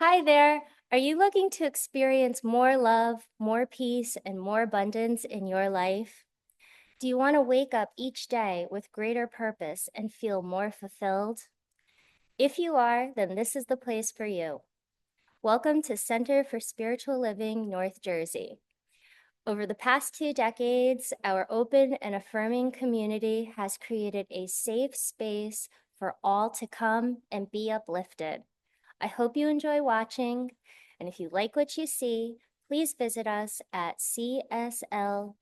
Hi there. Are you looking to experience more love, more peace, and more abundance in your life? Do you want to wake up each day with greater purpose and feel more fulfilled? If you are, then this is the place for you. Welcome to Center for Spiritual Living, North Jersey. Over the past 2 decades, our open and affirming community has created a safe space for all to come and be uplifted. I hope you enjoy watching, and if you like what you see, please visit us at cslnj.org.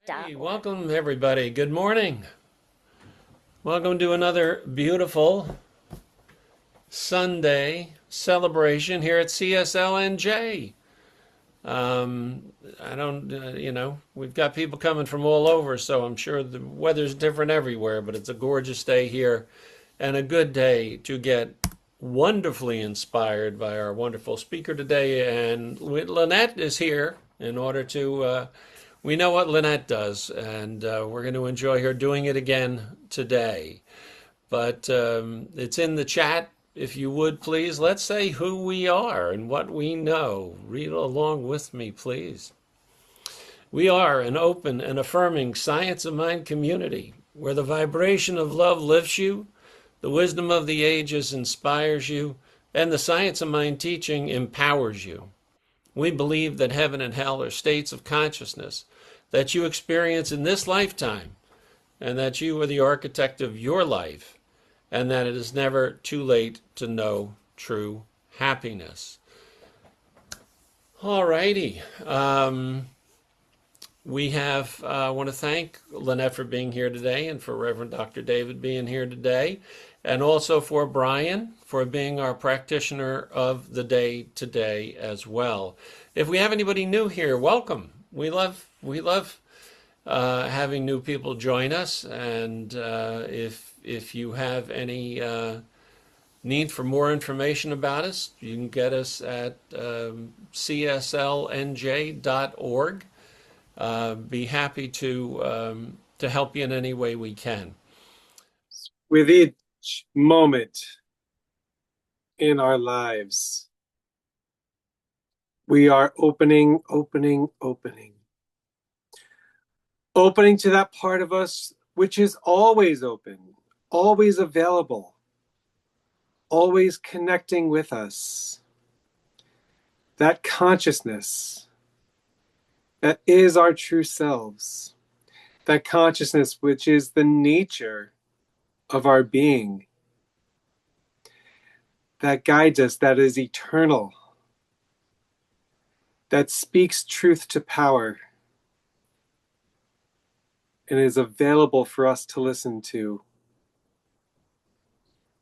Hey, welcome everybody. Good morning. Welcome to another beautiful Sunday celebration here at CSLNJ. I don't, we've got people coming from all over, so I'm sure the weather's different everywhere, but it's a gorgeous day here and a good day to get wonderfully inspired by our wonderful speaker today. And Lynette is here in order to we know what Lynette does, and we're going to enjoy her doing it again today. But it's in the chat. If you would please, let's say who we are and what we know. Read along with me, please. We are an open and affirming science of mind community where the vibration of love lifts you, the wisdom of the ages inspires you, and the science of mind teaching empowers you. We believe that heaven and hell are states of consciousness that you experience in this lifetime, and that you are the architect of your life, and that it is never too late to know true happiness. All righty. I want to thank Lynette for being here today, and for Reverend Dr. David being here today, and also for Brian for being our practitioner of the day today as well. If we have anybody new here, welcome. We love having new people join us, and if you have any need for more information about us, you can get us at cslnj.org. Be happy to help you in any way we can. With each moment in our lives, we are opening to that part of us which is always open, always available, always connecting with us. That consciousness that is our true selves, that consciousness which is the nature of our being, that guides us, that is eternal, that speaks truth to power, and is available for us to listen to.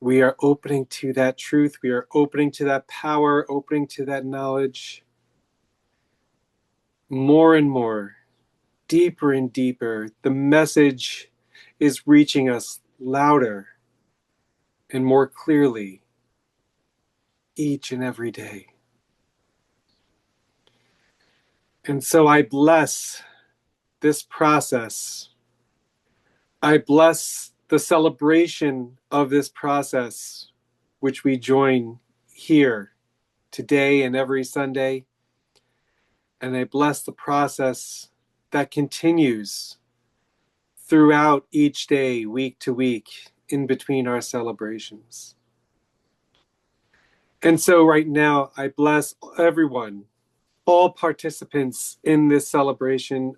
We are opening to that truth. We are opening to that power, opening to that knowledge. More and more, deeper and deeper, the message is reaching us louder and more clearly each and every day. And so I bless this process. I bless the celebration of this process, which we join here today and every Sunday. And I bless the process that continues throughout each day, week to week, in between our celebrations. And so right now, I bless everyone, all participants in this celebration,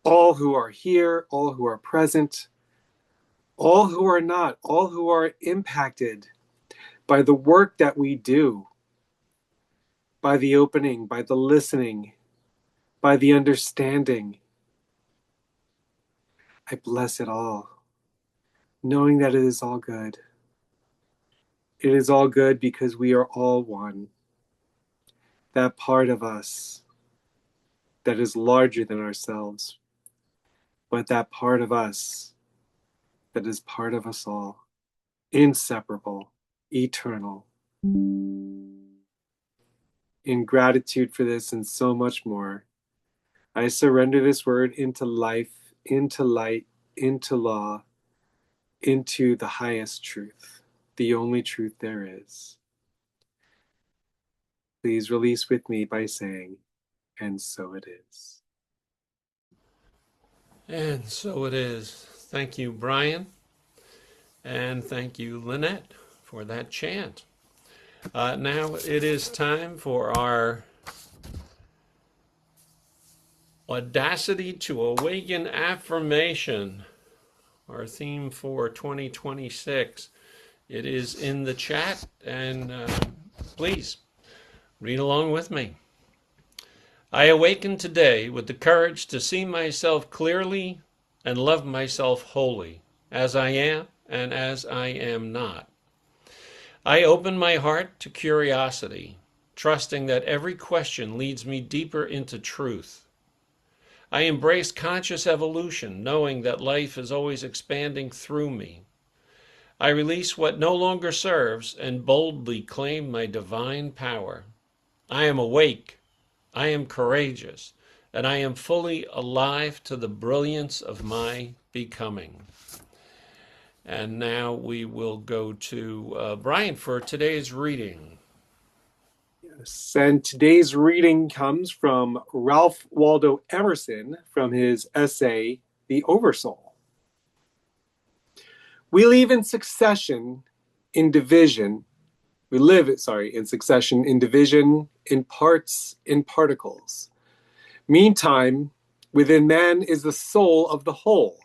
all who are here, all who are present, all who are not, all who are impacted by the work that we do, by the opening, by the listening, by the understanding. I bless it all, knowing that it is all good. It is all good because we are all one. That part of us that is larger than ourselves, but that part of us that is part of us all, inseparable, eternal. In gratitude for this and so much more, I surrender this word into life, into light, into law, into the highest truth, the only truth there is. please release with me by saying, and so it is. And so it is. Thank you, Brian. And thank you, Lynette, for that chant. Now it is time for our Audacity to Awaken affirmation, our theme for 2026. It is in the chat, and please read along with me. I awaken today with the courage to see myself clearly and love myself wholly, as I am and as I am not. I open my heart to curiosity, trusting that every question leads me deeper into truth. I embrace conscious evolution, knowing that life is always expanding through me. I release what no longer serves and boldly claim my divine power. I am awake, I am courageous, and I am fully alive to the brilliance of my becoming. And now we will go to Brian for today's reading. Yes, and today's reading comes from Ralph Waldo Emerson from his essay, The Oversoul. We live in succession, in division. We live, in succession, in division, in parts, in particles. Meantime, within man is the soul of the whole,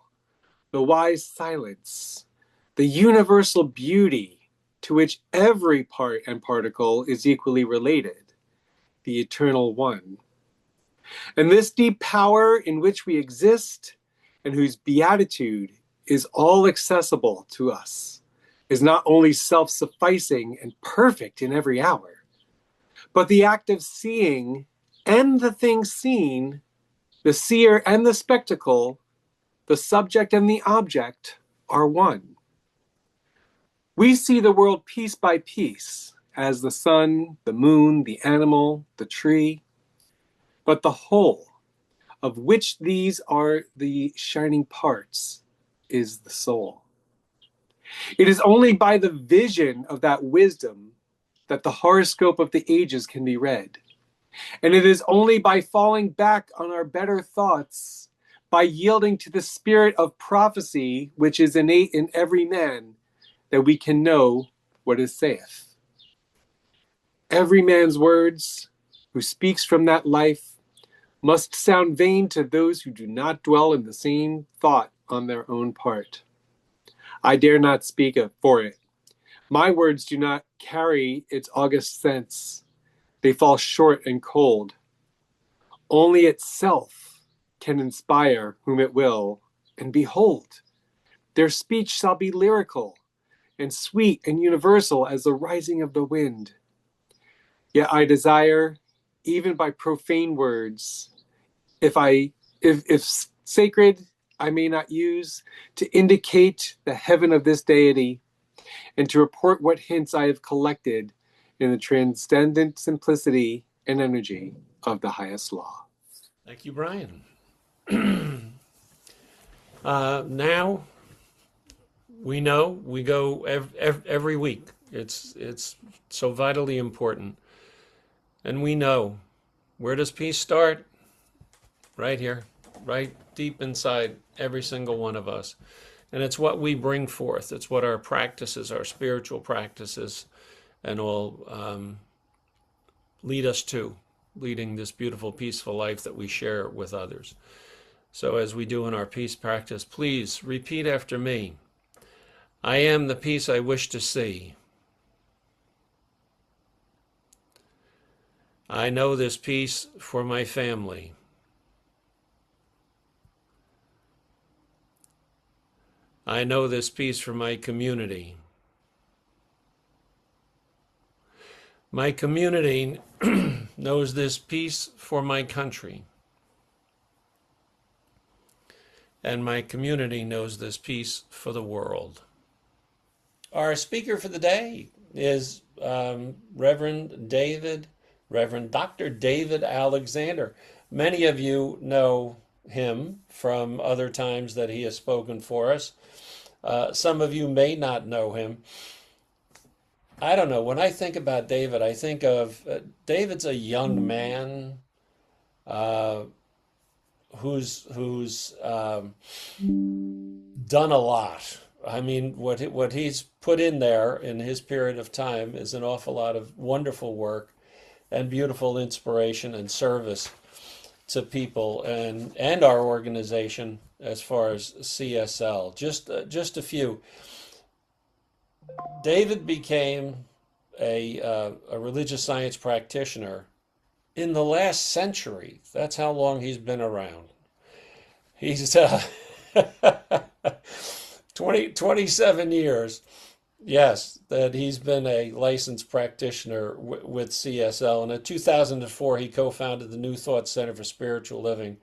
the wise silence, the universal beauty to which every part and particle is equally related, the eternal one. And this deep power in which we exist and whose beatitude is all accessible to us is not only self-sufficing and perfect in every hour, but the act of seeing and the thing seen, the seer and the spectacle, the subject and the object are one. We see the world piece by piece as the sun, the moon, the animal, the tree, but the whole, of which these are the shining parts, is the soul. It is only by the vision of that wisdom that the horoscope of the ages can be read. And it is only by falling back on our better thoughts, by yielding to the spirit of prophecy, which is innate in every man, that we can know what it saith. Every man's words, who speaks from that life, must sound vain to those who do not dwell in the same thought on their own part. I dare not speak for it. My words do not carry its august sense. They fall short and cold. Only itself can inspire whom it will, and behold, their speech shall be lyrical and sweet and universal as the rising of the wind. Yet I desire, even by profane words, if sacred, I may not use, to indicate the heaven of this deity, and to report what hints I have collected in the transcendent simplicity and energy of the highest law. Thank you, Brian. Now we know we go every week. It's so vitally important. And we know, where does peace start? Right here, right deep inside every single one of us. And it's what we bring forth. It's what our practices, our spiritual practices, and all lead us to, leading this beautiful, peaceful life that we share with others. So as we do in our peace practice, please repeat after me. I am the peace I wish to see. I know this peace for my family. I know this peace for my community. My community knows this peace for my country. And my community knows this peace for the world. Our speaker for the day is Reverend Dr. David Alexander. Many of you know him from other times that he has spoken for us. Some of you may not know him. I don't know. When I think about David, I think of David's a young man uh, who's done a lot. I mean, what he's put in there in his period of time is an awful lot of wonderful work and beautiful inspiration and service to people and our organization as far as CSL. Just a few. David became a religious science practitioner in the last century. That's how long he's been around. He's 27 years. Yes, that he's been a licensed practitioner with CSL. And in 2004, he co founded the New Thought Center for Spiritual Living,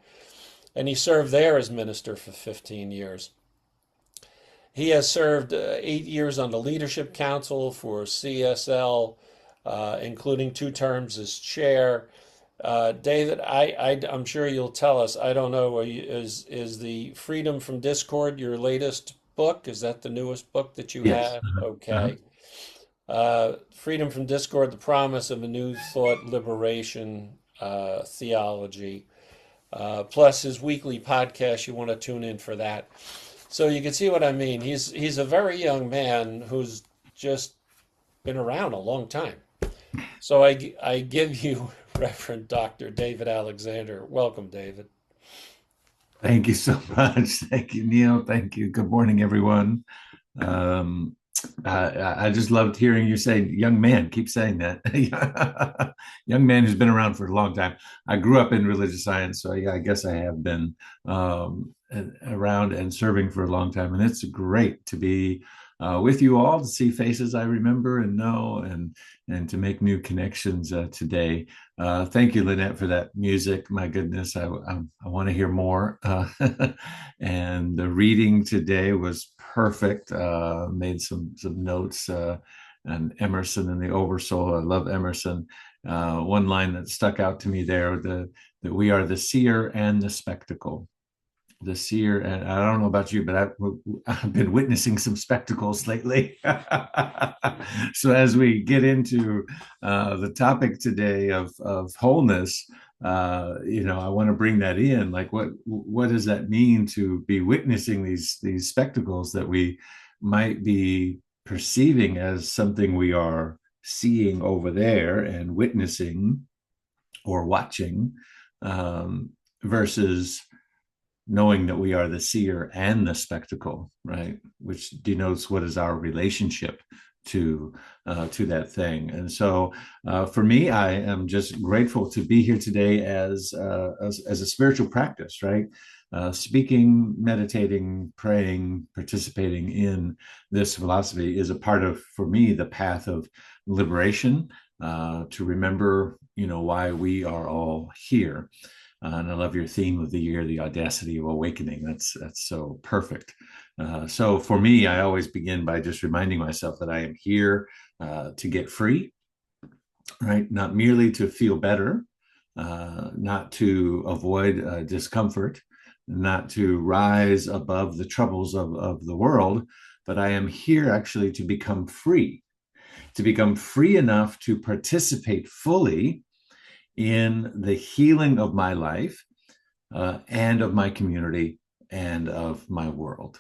and he served there as minister for 15 years. He has served 8 years on the Leadership Council for CSL, including 2 terms as chair. David, I'm sure you'll tell us. I don't know. Is the Freedom from Discord your latest book? Is that the newest book that you Yes. have? Uh-huh. Okay. Freedom from Discord: The Promise of a New Thought Liberation Theology. Plus his weekly podcast. You want to tune in for that. So you can see what I mean. He's a very young man who's just been around a long time. So I give you Reverend Dr. David Alexander. Welcome, David. Thank you so much. Thank you, Neil. Thank you. Good morning, everyone. Um, I just loved hearing you say young man. Keep saying that. Young man who's been around for a long time. I grew up in religious science, so yeah, I guess I have been around and serving for a long time. And it's great to be with you all, to see faces I remember and know, and to make new connections today. Thank you, Lynette, for that music. My goodness, I want to hear more. And the reading today was perfect. Made some notes, and Emerson and the Oversoul. I love Emerson. One line that stuck out to me there: that we are the seer and the spectacle. The seer, and I don't know about you, but I've been witnessing some spectacles lately. So as we get into the topic today of wholeness, I want to bring that in. Like, what does that mean to be witnessing these spectacles that we might be perceiving as something we are seeing over there and witnessing or watching, versus knowing that we are the seer and the spectacle, right? Which denotes what is our relationship to that thing. And so, for me, I am just grateful to be here today as a spiritual practice, right? Speaking, meditating, praying, participating in this philosophy is a part of, for me, the path of liberation. To remember, why we are all here. And I love your theme of the year, the audacity of awakening. That's so perfect. So for me, I always begin by just reminding myself that I am here to get free, right? Not merely to feel better, not to avoid discomfort, not to rise above the troubles of the world, but I am here actually to become free enough to participate fully in the healing of my life, and of my community and of my world,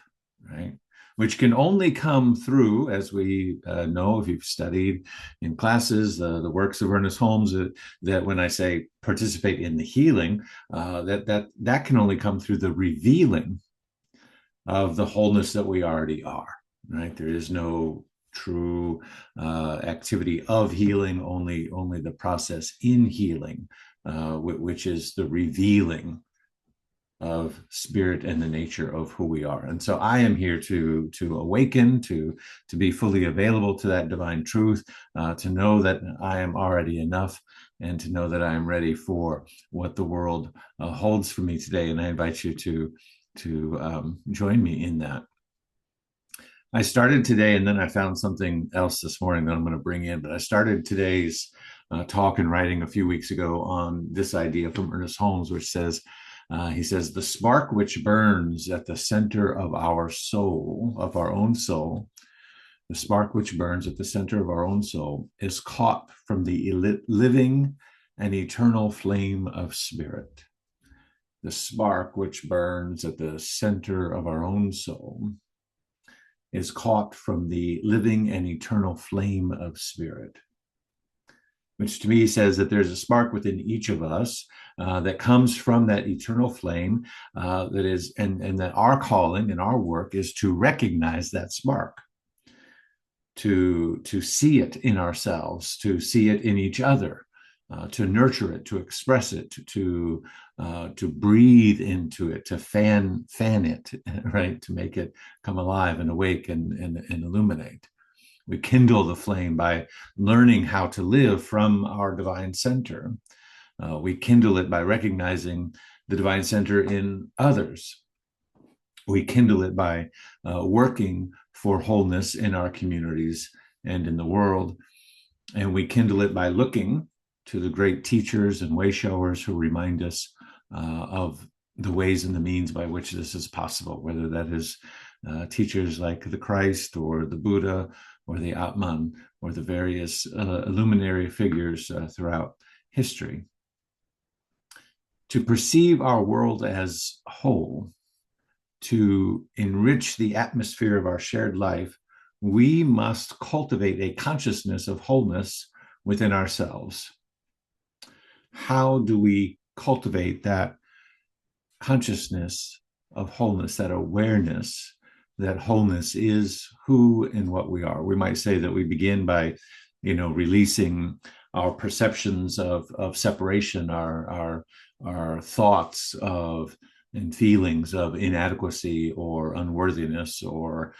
right? Which can only come through, as we know, if you've studied in classes, the works of Ernest Holmes, that when I say participate in the healing, that can only come through the revealing of the wholeness that we already are, right? There is no true activity of healing, only the process in healing, which is the revealing of spirit and the nature of who we are. And so I am here to awaken, to be fully available to that divine truth, to know that I am already enough, and to know that I am ready for what the world holds for me today. And I invite you to join me in that. I started today, and then I found something else this morning that I'm going to bring in. But I started today's talk and writing a few weeks ago on this idea from Ernest Holmes, which says, he says, the spark which burns at the center of our soul, of our own soul, The spark which burns at the center of our own soul is caught from the living and eternal flame of spirit. The spark which burns at the center of our own soul is caught from the living and eternal flame of spirit, which to me says that there's a spark within each of us that comes from that eternal flame that is, and that our calling and our work is to recognize that spark, to see it in ourselves, to see it in each other, to nurture it, to express it, to breathe into it, to fan it, right, to make it come alive and awake and illuminate. We kindle the flame by learning how to live from our divine center. We kindle it by recognizing the divine center in others. We kindle it by working for wholeness in our communities and in the world. And we kindle it by looking to the great teachers and way showers who remind us of the ways and the means by which this is possible, whether that is teachers like the Christ or the Buddha or the Atman or the various illuminary figures throughout history. To perceive our world as whole, to enrich the atmosphere of our shared life, we must cultivate a consciousness of wholeness within ourselves. How do we cultivate that consciousness of wholeness, that awareness that wholeness is who and what we are? We might say that we begin by, releasing our perceptions of separation, our thoughts of and feelings of inadequacy or unworthiness or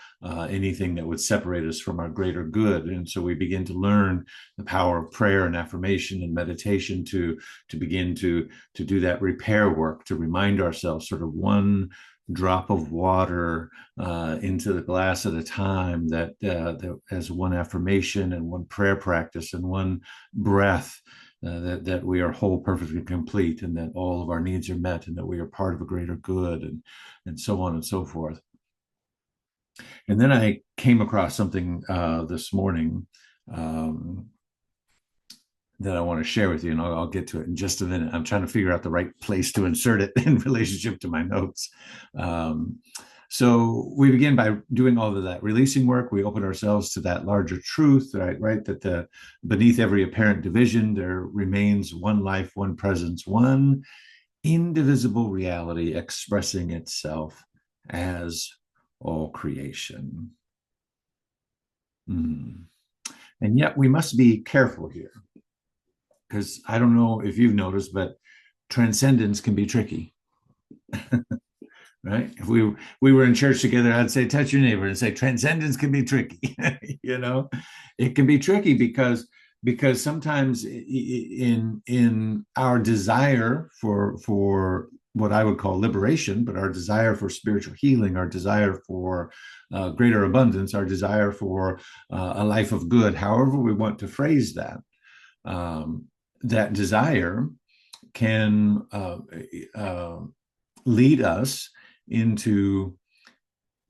anything that would separate us from our greater good. And so we begin to learn the power of prayer and affirmation and meditation to begin to do that repair work, to remind ourselves sort of one drop of water into the glass at a time, that as one affirmation and one prayer practice and one breath, that we are whole, perfectly complete, and that all of our needs are met, and that we are part of a greater good, and so on and so forth. And then I came across something this morning that I want to share with you, and I'll get to it in just a minute. I'm trying to figure out the right place to insert it in relationship to my notes. So we begin by doing all of that releasing work. We open ourselves to that larger truth, right? That beneath every apparent division, there remains one life, one presence, one indivisible reality expressing itself as all creation. And yet we must be careful here, because I don't know if you've noticed, but transcendence can be tricky. Right? If we were in church together, I'd say, touch your neighbor and say, transcendence can be tricky. It can be tricky because sometimes in our desire for what I would call liberation, but our desire for spiritual healing, our desire for greater abundance, our desire for a life of good, however we want to phrase that, that desire can lead us into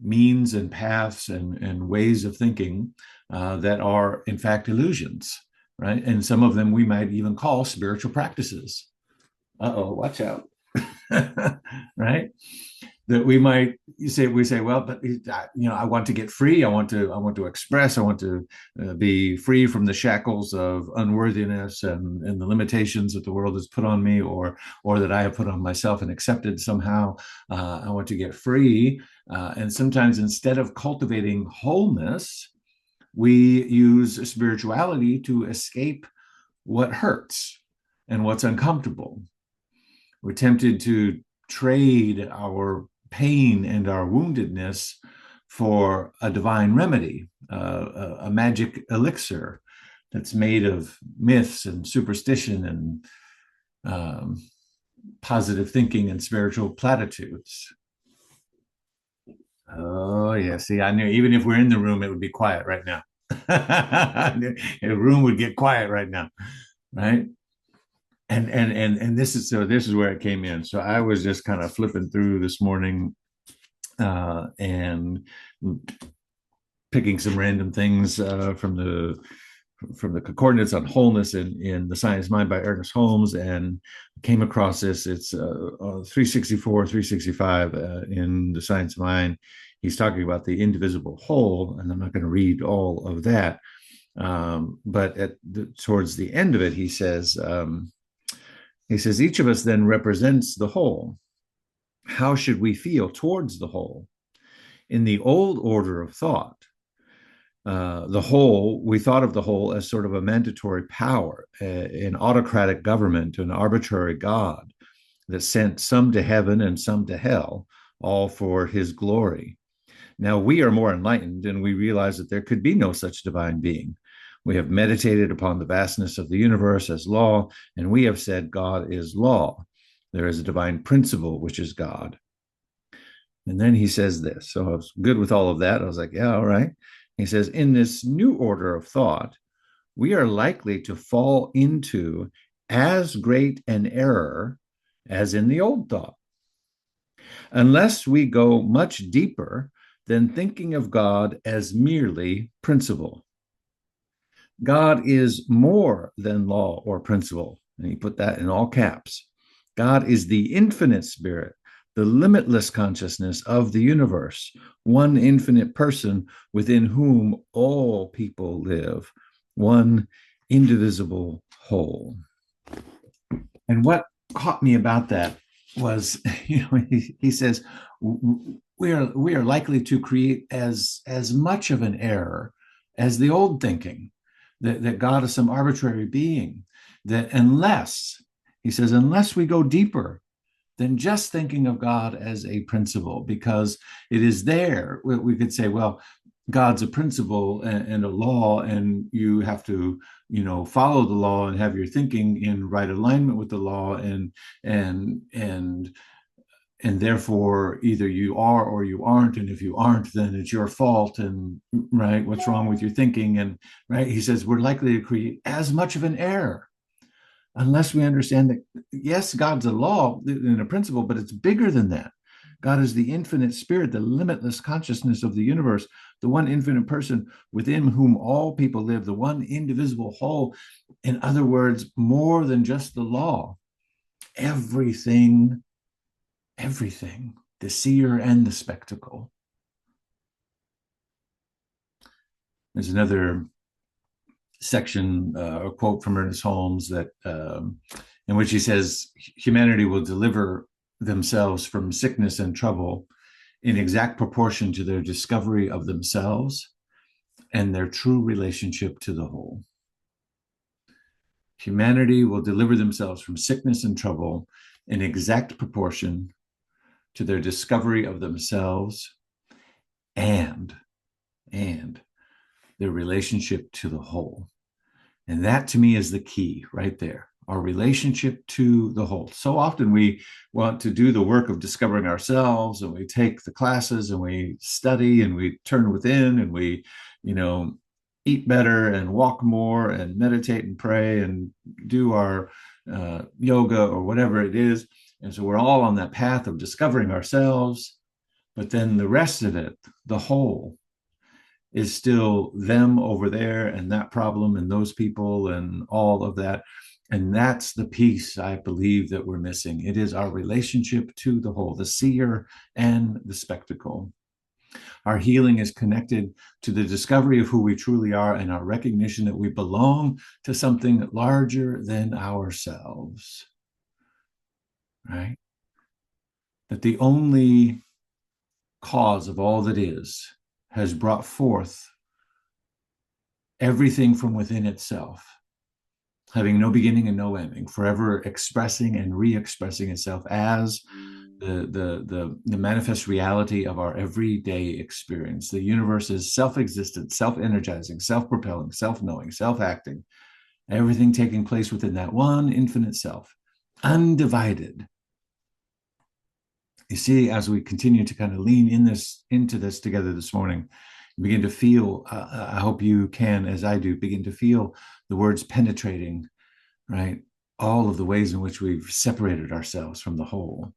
means and paths and ways of thinking that are in fact illusions, right? And some of them we might even call spiritual practices. Watch out. Right? That we say, well, but I want to get free. I want to express. I want to be free from the shackles of unworthiness and the limitations that the world has put on me, or that I have put on myself and accepted somehow. I want to get free. And sometimes instead of cultivating wholeness, we use spirituality to escape what hurts and what's uncomfortable. We're tempted to trade our pain and our woundedness for a divine remedy, a magic elixir that's made of myths and superstition and positive thinking and spiritual platitudes. Oh, yeah. See, I knew even if we're in the room, it would be quiet right now. The room would get quiet right now, right? And this is where it came in. So I was just kind of flipping through this morning and picking some random things from the coordinates on wholeness in The Science Mind by Ernest Holmes, and came across this. It's 364, 365 in The Science Mind. He's talking about the indivisible whole, and I'm not going to read all of that. But towards the end of it, he says, each of us then represents the whole. How should we feel towards the whole? In the old order of thought, the whole, we thought of the whole as sort of a mandatory power, an autocratic government, an arbitrary God that sent some to heaven and some to hell, all for his glory. Now we are more enlightened and we realize that there could be no such divine being. We have meditated upon the vastness of the universe as law, and we have said God is law. There is a divine principle, which is God. And then he says this. So I was good with all of that. I was like, yeah, all right. He says, in this new order of thought, we are likely to fall into as great an error as in the old thought, unless we go much deeper than thinking of God as merely principle. God is more than law or principle. And he put that in all caps. God is the infinite spirit, the limitless consciousness of the universe, one infinite person within whom all people live, one indivisible whole. And what caught me about that was, he says, we are likely to create as much of an error as the old thinking that God is some arbitrary being, that unless we go deeper than just thinking of God as a principle, because it is there we could say, well, God's a principle and a law, and you have to, follow the law and have your thinking in right alignment with the law, and therefore either you are or you aren't, and if you aren't, then it's your fault, and right, what's wrong with your thinking? And right, he says we're likely to create as much of an error unless we understand that, yes, God's a law and a principle, but it's bigger than that. God is the infinite spirit, the limitless consciousness of the universe, the one infinite person within whom all people live, the one indivisible whole. In other words, more than just the law. Everything, the seer and the spectacle. There's another section, a quote from Ernest Holmes that in which he says, humanity will deliver themselves from sickness and trouble in exact proportion to their discovery of themselves and their true relationship to the whole. Humanity will deliver themselves from sickness and trouble in exact proportion to their discovery of themselves and their relationship to the whole. And that to me is the key right there, our relationship to the whole. So often we want to do the work of discovering ourselves, and we take the classes and we study and we turn within and we, eat better and walk more and meditate and pray and do our yoga or whatever it is. And so we're all on that path of discovering ourselves, but then the rest of it, the whole, is still them over there and that problem and those people and all of that. And that's the piece I believe that we're missing. It is our relationship to the whole, the seer and the spectacle. Our healing is connected to the discovery of who we truly are and our recognition that we belong to something larger than ourselves, right? That the only cause of all that is has brought forth everything from within itself, having no beginning and no ending, forever expressing and re-expressing itself as the manifest reality of our everyday experience. The universe is self-existent, self-energizing, self-propelling, self-knowing, self-acting, everything taking place within that one infinite self, undivided. You see, as we continue to kind of lean into this together this morning, begin to feel, I hope you can, as I do, begin to feel the words penetrating, right? All of the ways in which we've separated ourselves from the whole.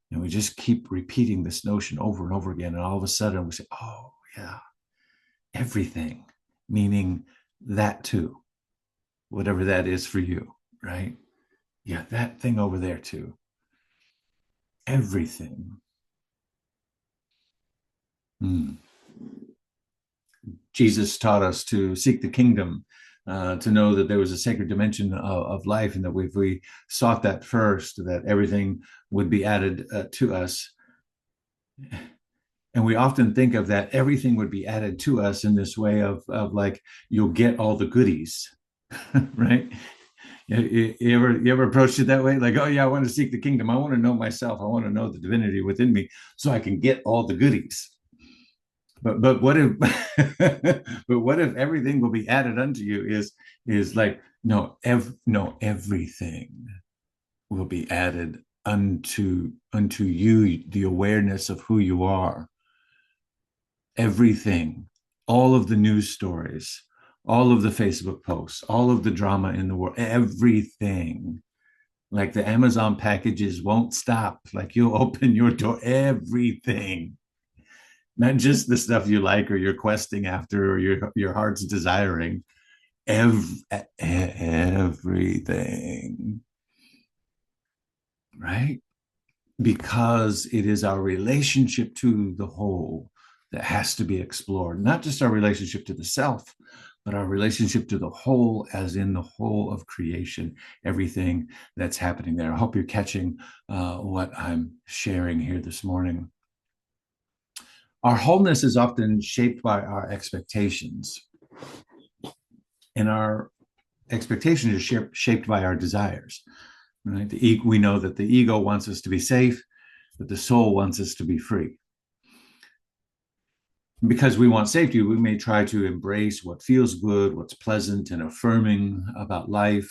And we just keep repeating this notion over and over again. And all of a sudden we say, oh, yeah, everything, meaning that too, whatever that is for you, right? Yeah, that thing over there too. Everything. Mm. Jesus taught us to seek the kingdom, to know that there was a sacred dimension of life, and that if we sought that first, that everything would be added to us. And we often think of that everything would be added to us in this way of like, you'll get all the goodies, right? You ever approached it that way? Like, oh yeah, I want to seek the kingdom. I want to know myself. I want to know the divinity within me so I can get all the goodies. But what if but what if everything will be added unto you is like, no, everything will be added unto you, the awareness of who you are. Everything, all of the news stories, all of the Facebook posts, all of the drama in the world, everything. Like the Amazon packages won't stop. Like you'll open your door, everything, not just the stuff you like or you're questing after or your heart's desiring. Everything, right? Because it is our relationship to the whole that has to be explored, not just our relationship to the self, but our relationship to the whole, as in the whole of creation, everything that's happening there. I hope you're catching what I'm sharing here this morning. Our wholeness is often shaped by our expectations, and our expectation is shaped by our desires. Right? We know that the ego wants us to be safe, but the soul wants us to be free. Because we want safety, we may try to embrace what feels good, what's pleasant and affirming about life.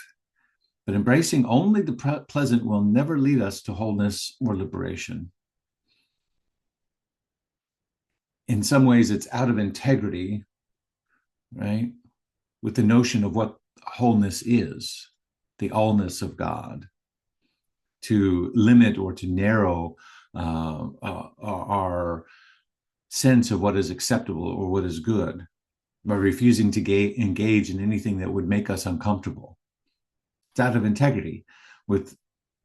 But embracing only the pleasant will never lead us to wholeness or liberation. In some ways, it's out of integrity, right, with the notion of what wholeness is, the allness of God, to limit or to narrow our sense of what is acceptable or what is good by refusing to engage in anything that would make us uncomfortable. It's out of integrity with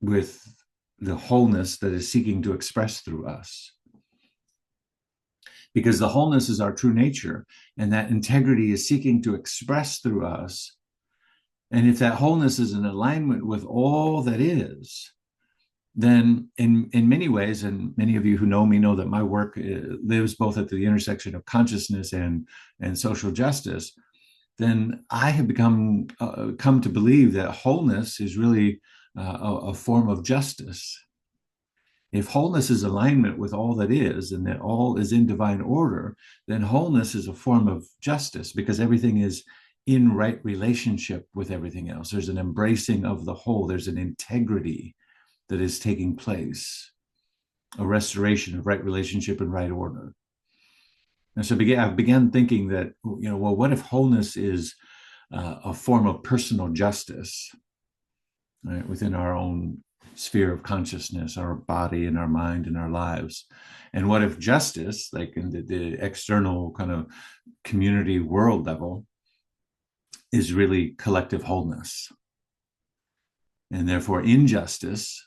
the wholeness that is seeking to express through us. Because the wholeness is our true nature, and that integrity is seeking to express through us. And if that wholeness is in alignment with all that is, then in many ways, and many of you who know me know that my work lives both at the intersection of consciousness and social justice, then I have come to believe that wholeness is really a form of justice. If wholeness is alignment with all that is, and that all is in divine order, then wholeness is a form of justice, because everything is in right relationship with everything else. There's an embracing of the whole. There's an integrity that is taking place, a restoration of right relationship and right order. And so I began thinking that, well, what if wholeness is a form of personal justice, right, within our own sphere of consciousness, our body and our mind and our lives? And what if justice, like in the external kind of community world level, is really collective wholeness? And therefore injustice,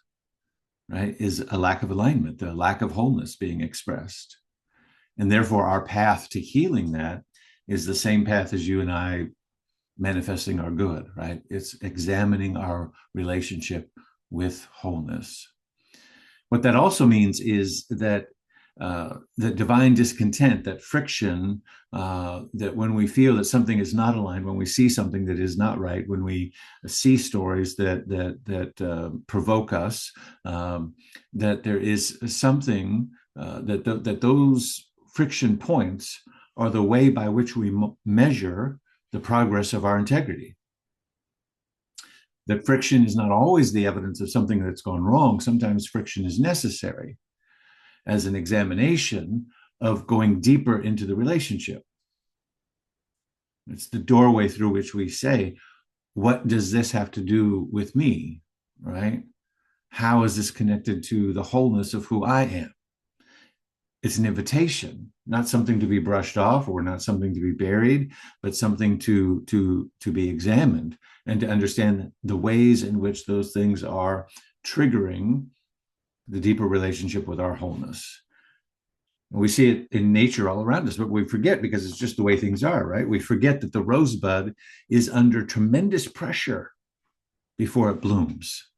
right, is a lack of alignment, the lack of wholeness being expressed. And therefore our path to healing that is the same path as you and I manifesting our good, right? It's examining our relationship with wholeness. What that also means is that that divine discontent, that friction, that when we feel that something is not aligned, when we see something that is not right, when we see stories that provoke us, that there is something that those friction points are the way by which we measure the progress of our integrity. That friction is not always the evidence of something that's gone wrong. Sometimes friction is necessary as an examination of going deeper into the relationship. It's the doorway through which we say, what does this have to do with me, right? How is this connected to the wholeness of who I am? It's an invitation, not something to be brushed off or not something to be buried, but something to be examined and to understand the ways in which those things are triggering the deeper relationship with our wholeness. We see it in nature all around us, but we forget because it's just the way things are, right? We forget that the rosebud is under tremendous pressure before it blooms,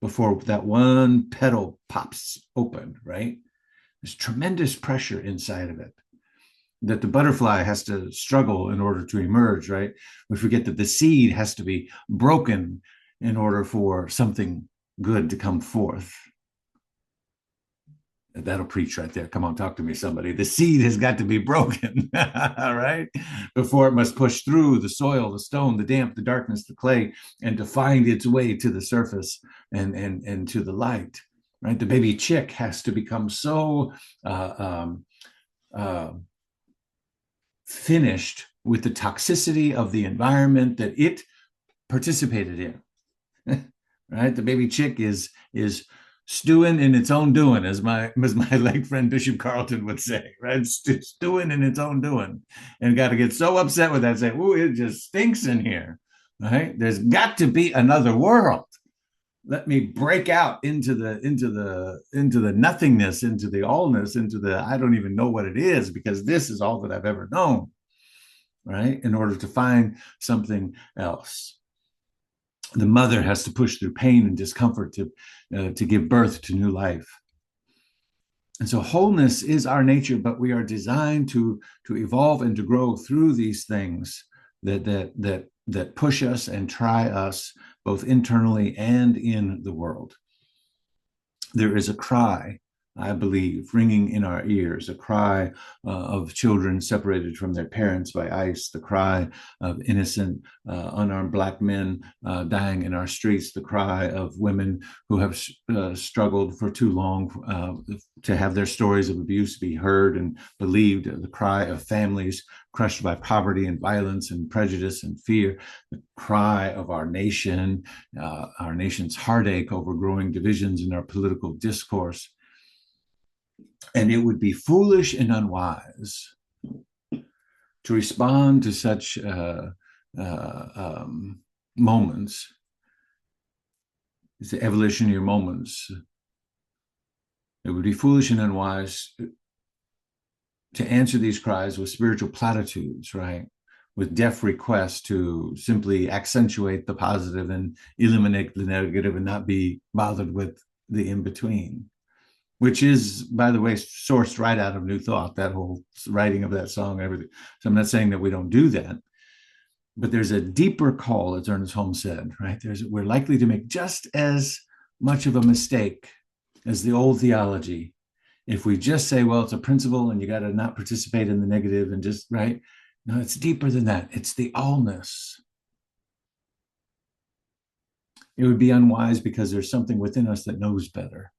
before that one petal pops open, right? There's tremendous pressure inside of it that the butterfly has to struggle in order to emerge, right? We forget that the seed has to be broken in order for something good to come forth. That'll preach right there. Come on, talk to me, somebody. The seed has got to be broken, right? Before it must push through the soil, the stone, the damp, the darkness, the clay, and to find its way to the surface and to the light, right? The baby chick has to become so uh, finished with the toxicity of the environment that it participated in, right? The baby chick is stewing in its own doing, as my late friend Bishop Carlton would say, right? Stewing in its own doing, and got to get so upset with that, say, "Ooh, it just stinks in here," right? There's got to be another world. Let me break out into the nothingness, into the allness, into the I don't even know what it is because this is all that I've ever known, right? In order to find something else. The mother has to push through pain and discomfort to give birth to new life. And so wholeness is our nature, but we are designed to evolve and to grow through these things that push us and try us both internally and in the world. There is a cry, I believe, ringing in our ears, a cry of children separated from their parents by ICE, the cry of innocent, unarmed Black men dying in our streets, the cry of women who have struggled for too long to have their stories of abuse be heard and believed, the cry of families crushed by poverty and violence and prejudice and fear, the cry of our nation's heartache over growing divisions in our political discourse. And it would be foolish and unwise to respond to such moments, the evolutionary moments. It would be foolish and unwise to answer these cries with spiritual platitudes, right? With deaf requests to simply accentuate the positive and eliminate the negative and not be bothered with the in-between, which is, by the way, sourced right out of New Thought, that whole writing of that song and everything. So I'm not saying that we don't do that, but there's a deeper call, as Ernest Holmes said, right? We're likely to make just as much of a mistake as the old theology if we just say, well, it's a principle and you got to not participate in the negative and just, right? No, it's deeper than that. It's the allness. It would be unwise because there's something within us that knows better.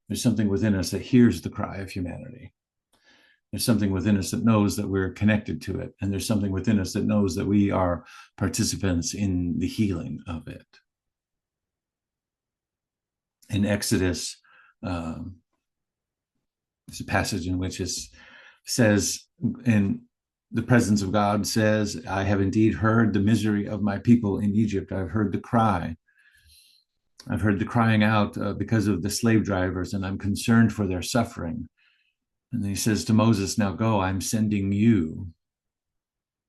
There's something within us that hears the cry of humanity. There's something within us that knows that we're connected to it. And there's something within us that knows that we are participants in the healing of it. In Exodus, there's a passage in which it says, in the presence of God says, I have indeed heard the misery of my people in Egypt. I've heard the cry. I've heard the crying out because of the slave drivers, and I'm concerned for their suffering. And then he says to Moses, now go, I'm sending you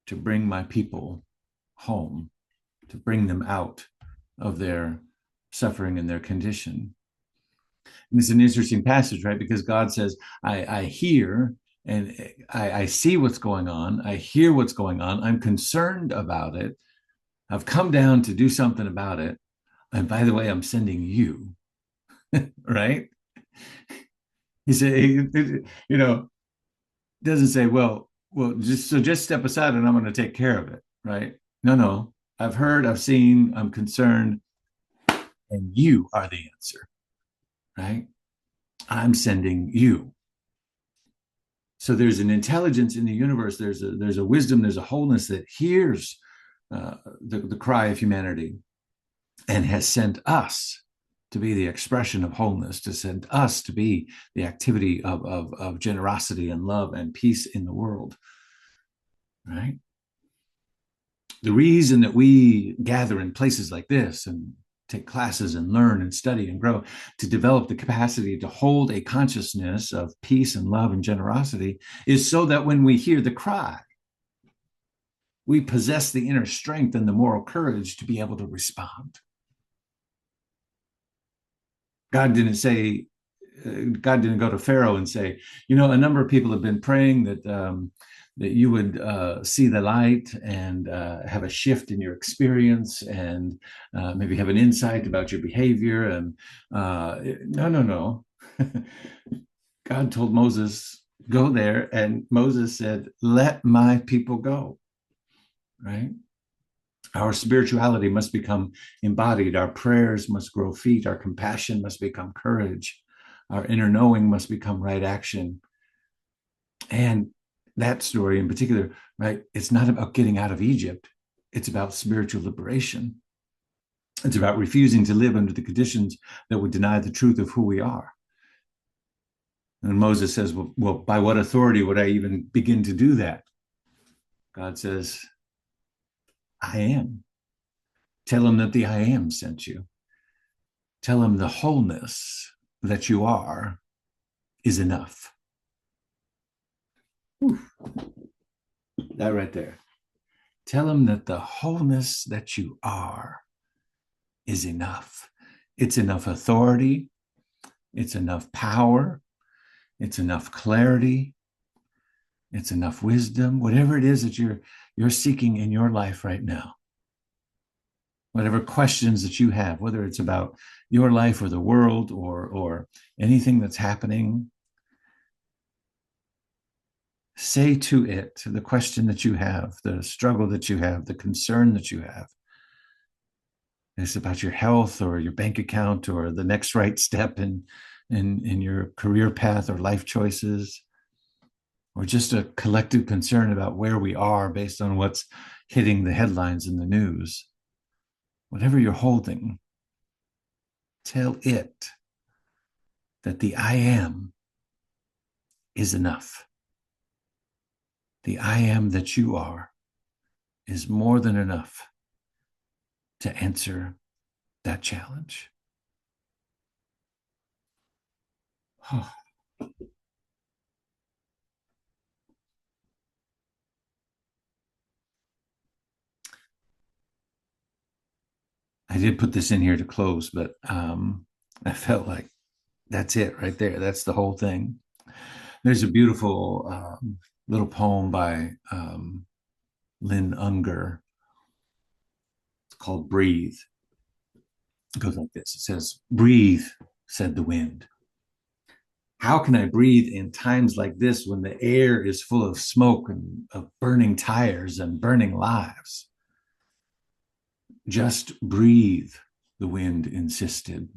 to bring my people home, to bring them out of their suffering and their condition. And it's an interesting passage, right? Because God says, I hear and I see what's going on. I hear what's going on. I'm concerned about it. I've come down to do something about it. And by the way, I'm sending you, right? He said, doesn't say, well, just step aside and I'm going to take care of it, right? No. I've heard, I've seen, I'm concerned, and you are the answer, right? I'm sending you. So there's an intelligence in the universe. There's a wisdom. There's a wholeness that hears the cry of humanity and has sent us to be the expression of wholeness, to send us to be the activity of generosity and love and peace in the world, right? The reason that we gather in places like this and take classes and learn and study and grow to develop the capacity to hold a consciousness of peace and love and generosity is so that when we hear the cry, we possess the inner strength and the moral courage to be able to respond. God didn't say, God didn't go to Pharaoh and say, you know, a number of people have been praying that that you would see the light and have a shift in your experience and maybe have an insight about your behavior. And no. God told Moses, go there. And Moses said, let my people go, right? Our spirituality must become embodied. Our prayers must grow feet. Our compassion must become courage. Our inner knowing must become right action. And that story in particular, right? It's not about getting out of Egypt. It's about spiritual liberation. It's about refusing to live under the conditions that would deny the truth of who we are. And Moses says, well, by what authority would I even begin to do that? God says, I am. Tell him that the I am sent you. Tell him the wholeness that you are is enough. Whew. That right there. Tell him that the wholeness that you are is enough. It's enough authority. It's enough power. It's enough clarity. It's enough wisdom. Whatever it is that you're seeking in your life right now. Whatever questions that you have, whether it's about your life or the world or anything that's happening, say to it the question that you have, the struggle that you have, the concern that you have. It's about your health or your bank account or the next right step in your career path or life choices, or just a collective concern about where we are based on what's hitting the headlines in the news. Whatever you're holding, tell it that the I am is enough. The I am that you are is more than enough to answer that challenge. Oh. I did put this in here to close, but I felt like that's it right there. That's the whole thing. There's a beautiful little poem by Lynn Unger. It's called Breathe. It goes like this. It says, breathe, said the wind. How can I breathe in times like this when the air is full of smoke and of burning tires and burning lives? Just breathe, the wind insisted.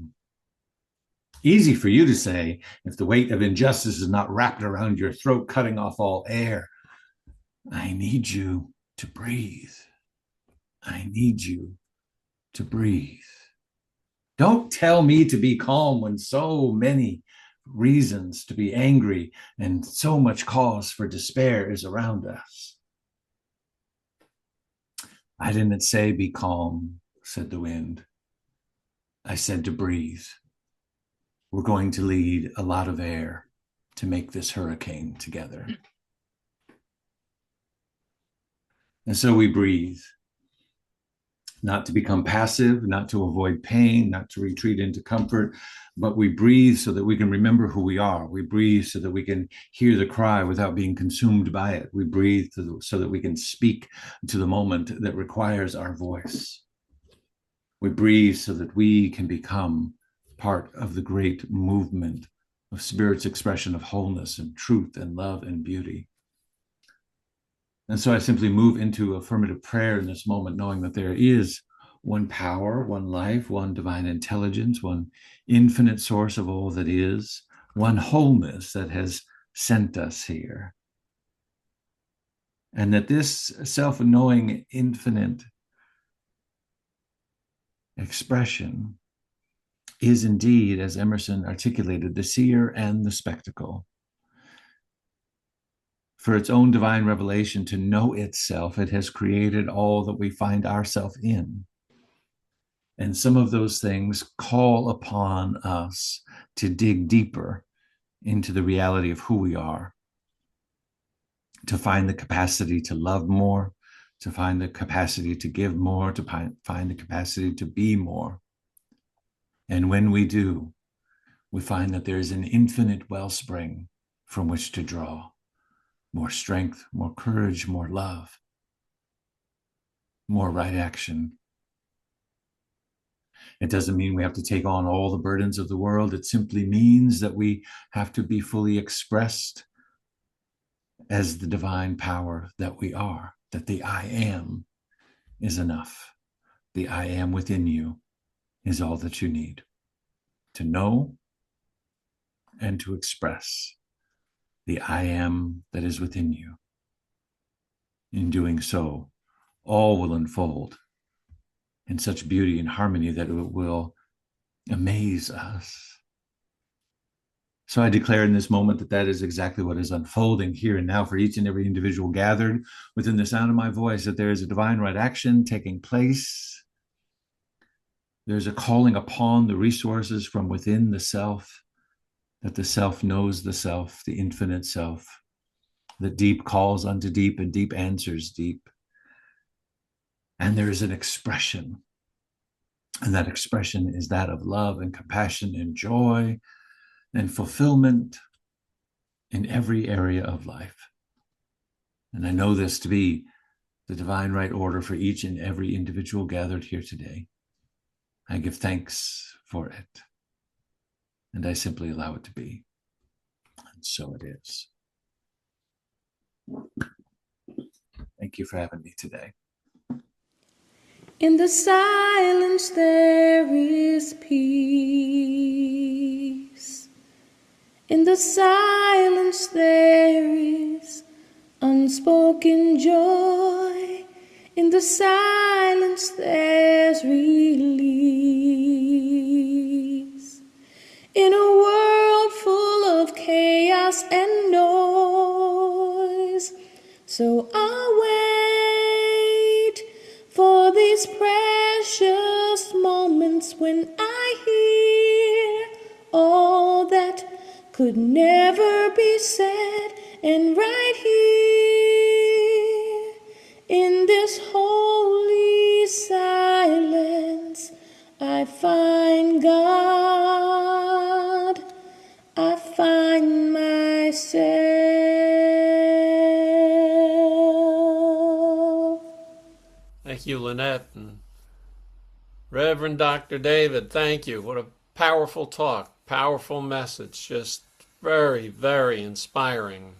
Easy for you to say if the weight of injustice is not wrapped around your throat, cutting off all air. I need you to breathe. I need you to breathe. Don't tell me to be calm when so many reasons to be angry and so much cause for despair is around us. I didn't say be calm, said the wind. I said to breathe. We're going to lead a lot of air to make this hurricane together. And so we breathe, not to become passive, not to avoid pain, not to retreat into comfort, but we breathe so that we can remember who we are. We breathe so that we can hear the cry without being consumed by it. We breathe so that we can speak to the moment that requires our voice. We breathe so that we can become part of the great movement of Spirit's expression of wholeness and truth and love and beauty. And so I simply move into affirmative prayer in this moment, knowing that there is one power, one life, one divine intelligence, one infinite source of all that is, one wholeness that has sent us here. And that this self-knowing infinite expression is indeed, as Emerson articulated, the seer and the spectacle. For its own divine revelation to know itself, it has created all that we find ourselves in. And some of those things call upon us to dig deeper into the reality of who we are, to find the capacity to love more, to find the capacity to give more, to find the capacity to be more. And when we do, we find that there is an infinite wellspring from which to draw more strength, more courage, more love, more right action. It doesn't mean we have to take on all the burdens of the world. It simply means that we have to be fully expressed as the divine power that we are, that the I am is enough. The I am within you is all that you need to know and to express the I am that is within you. In doing so, all will unfold in such beauty and harmony that it will amaze us. So I declare in this moment that that is exactly what is unfolding here and now for each and every individual gathered within the sound of my voice, that there is a divine right action taking place. There's a calling upon the resources from within the self, that the self knows the self, the infinite self, that deep calls unto deep and deep answers deep. And there is an expression, and that expression is that of love and compassion and joy and fulfillment in every area of life. And I know this to be the divine right order for each and every individual gathered here today. I give thanks for it, and I simply allow it to be. And so it is. Thank you for having me today. In the silence there is peace. In the silence there is unspoken joy. In the silence there's release. In a world full of chaos and noise, so I'll wait for these precious moments when I hear all that could never be said, and right here in this holy silence I find God, I find myself. Thank you, Lynette. And Reverend Dr. David, thank you. What a powerful talk, powerful message, just very, very inspiring.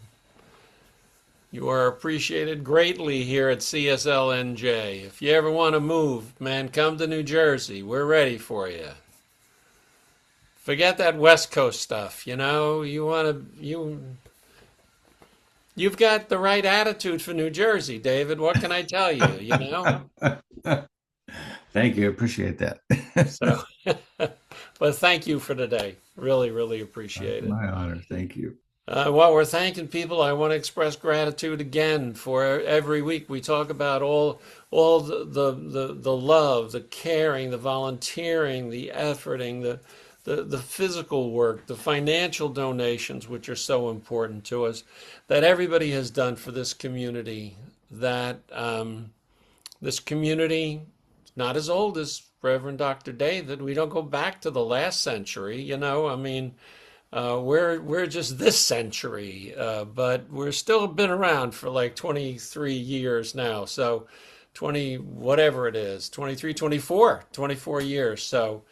You are appreciated greatly here at CSLNJ. If you ever want to move, man, come to New Jersey. We're ready for you. Forget that West Coast stuff, you've got the right attitude for New Jersey, David. What can I tell you, Thank you. Appreciate that. So, but thank you for today. Really, really appreciate it. My honor. Thank you. While we're thanking people, I want to express gratitude again for every week we talk about all the love, the caring, the volunteering, the efforting, the physical work, the financial donations, which are so important to us, that everybody has done for this community. That this community, not as old as Reverend Dr. David. We don't go back to the last century, we're just this century, but we're still been around for like 23 years now. So 20, whatever it is, 23, 24 years. So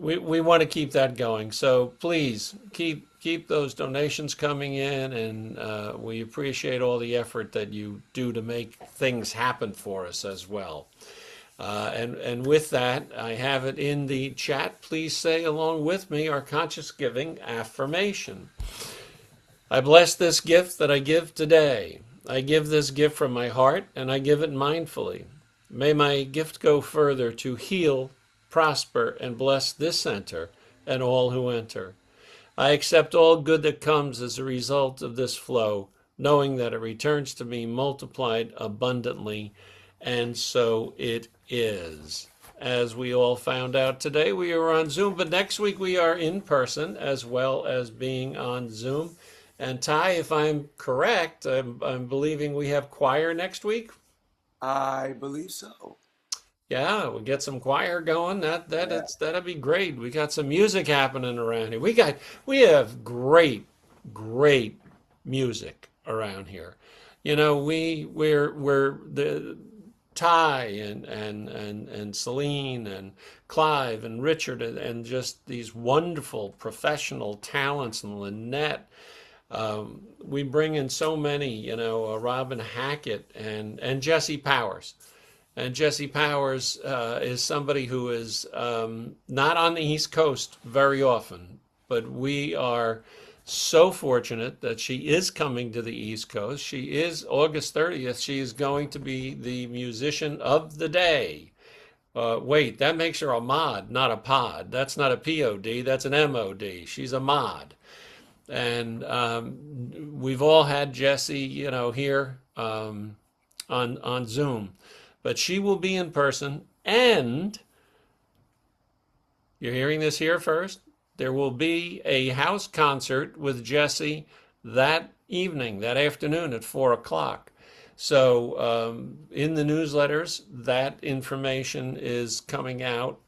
we want to keep that going. So please keep those donations coming in, and we appreciate all the effort that you do to make things happen for us as well. And with that, I have it in the chat. Please say along with me our conscious giving affirmation. I bless this gift that I give today. I give this gift from my heart, and I give it mindfully. May my gift go further to heal, prosper, and bless this center and all who enter. I accept all good that comes as a result of this flow, knowing that it returns to me multiplied abundantly, and so it is. As we all found out today, we are on Zoom, but next week we are in person as well as being on Zoom. And Ty, if I'm correct, I'm believing we have choir next week. I believe so. Yeah, we get some choir going. Yeah. That'd be great. We got some music happening around here. We have great music around here. You know, we're the Ty and Celine and Clive and Richard and just these wonderful professional talents and Lynette. We bring in so many, you know, Robin Hackett and Jesse Powers. And Jesse Powers is somebody who is not on the East Coast very often, but we are so fortunate that she is coming to the East Coast. She is August 30th. She is going to be the musician of the day. Wait, that makes her a mod, not a pod. That's not a POD, that's an MOD. She's a mod. And we've all had Jesse, you know, here on Zoom. But she will be in person, and you're hearing this here first. There will be a house concert with Jesse that evening, that afternoon at 4 o'clock. So in the newsletters, that information is coming out.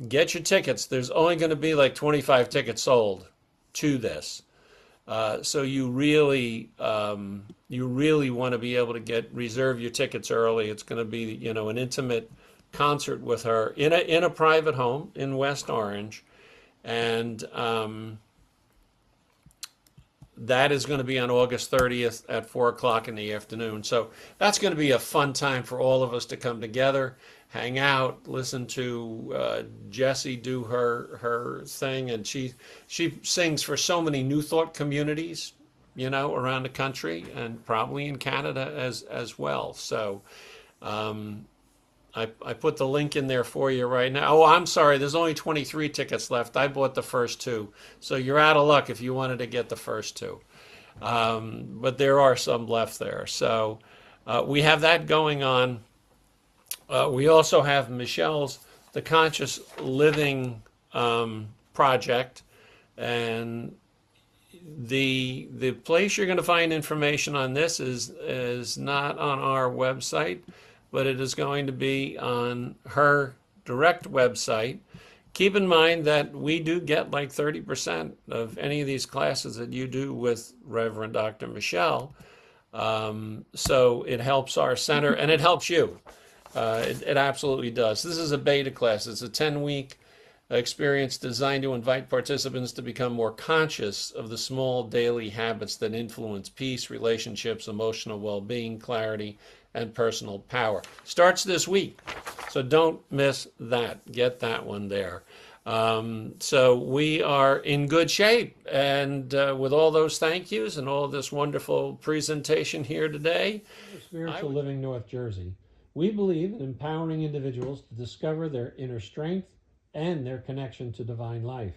Get your tickets. There's only going to be like 25 tickets sold to this. So you really want to be able to reserve your tickets early. It's going to be, you know, an intimate concert with her in a private home in West Orange, and that is going to be on August 30th at 4 o'clock in the afternoon. So that's going to be a fun time for all of us to come together, hang out, listen to Jessie do her thing, and she sings for so many New Thought communities, you know, around the country and probably in Canada as well. So I put the link in there for you right now. Oh, I'm sorry, there's only 23 tickets left. I bought the first two, so you're out of luck if you wanted to get the first two. But there are some left there. So we have that going on. We also have Michelle's The Conscious Living Project, and the place you're going to find information on this is not on our website, but it is going to be on her direct website. Keep in mind that we do get like 30% of any of these classes that you do with Reverend Dr. Michelle. So it helps our center and it helps you. It absolutely does. This is a beta class. It's a 10-week experience designed to invite participants to become more conscious of the small daily habits that influence peace, relationships, emotional well-being, clarity, and personal power. Starts this week, so don't miss that. Get that one there. So we are in good shape, and with all those thank yous and all this wonderful presentation here today, Spiritual Living North Jersey, we believe in empowering individuals to discover their inner strength and their connection to divine life.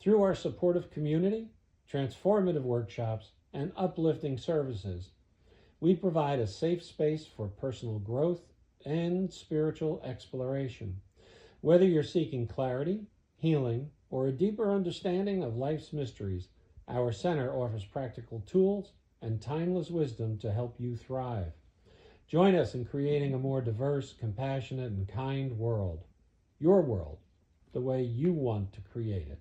Through our supportive community, transformative workshops, and uplifting services, we provide a safe space for personal growth and spiritual exploration. Whether you're seeking clarity, healing, or a deeper understanding of life's mysteries, our center offers practical tools and timeless wisdom to help you thrive. Join us in creating a more diverse, compassionate, and kind world. Your world, the way you want to create it.